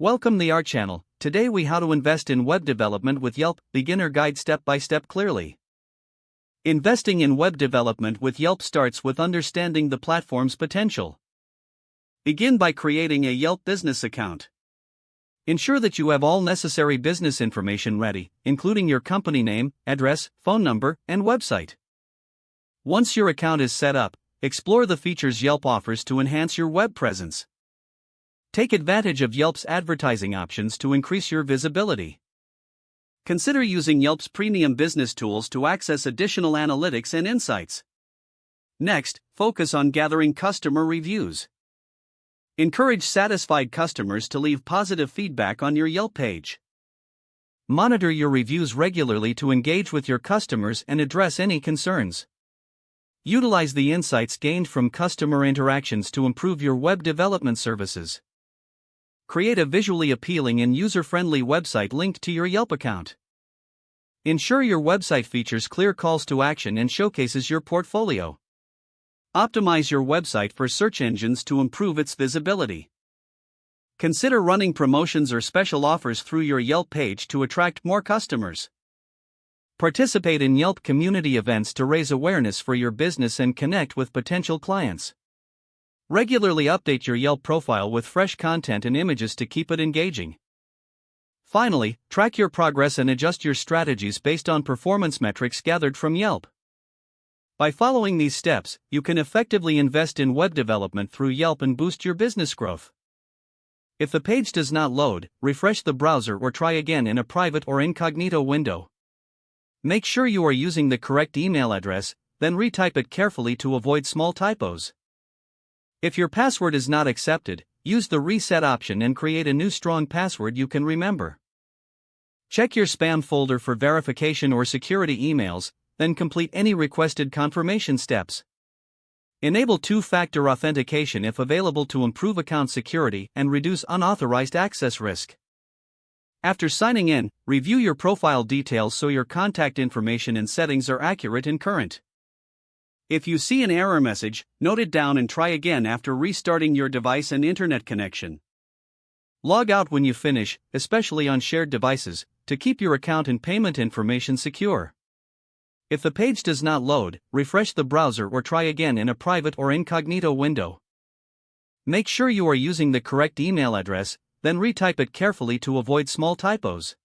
Welcome the Art Channel. Today we how to invest in web development with Yelp, beginner guide step by step clearly. Investing in web development with Yelp starts with understanding the platform's potential. Begin by creating a Yelp business account. Ensure that you have all necessary business information ready, including your company name, address, phone number, and website. Once your account is set up, explore the features Yelp offers to enhance your web presence. Take advantage of Yelp's advertising options to increase your visibility. Consider using Yelp's premium business tools to access additional analytics and insights. Next, focus on gathering customer reviews. Encourage satisfied customers to leave positive feedback on your Yelp page. Monitor your reviews regularly to engage with your customers and address any concerns. Utilize the insights gained from customer interactions to improve your web development services. Create a visually appealing and user-friendly website linked to your Yelp account. Ensure your website features clear calls to action and showcases your portfolio. Optimize your website for search engines to improve its visibility. Consider running promotions or special offers through your Yelp page to attract more customers. Participate in Yelp community events to raise awareness for your business and connect with potential clients. Regularly update your Yelp profile with fresh content and images to keep it engaging. Finally, track your progress and adjust your strategies based on performance metrics gathered from Yelp. By following these steps, you can effectively invest in web development through Yelp and boost your business growth. If the page does not load, refresh the browser or try again in a private or incognito window. Make sure you are using the correct email address, then retype it carefully to avoid small typos. If your password is not accepted, use the reset option and create a new strong password you can remember. Check your spam folder for verification or security emails, then complete any requested confirmation steps. Enable two-factor authentication if available to improve account security and reduce unauthorized access risk. After signing in, review your profile details so your contact information and settings are accurate and current. If you see an error message, note it down and try again after restarting your device and internet connection. Log out when you finish, especially on shared devices, to keep your account and payment information secure. If the page does not load, refresh the browser or try again in a private or incognito window. Make sure you are using the correct email address, then retype it carefully to avoid small typos.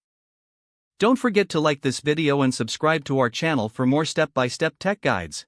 Don't forget to like this video and subscribe to our channel for more step-by-step tech guides.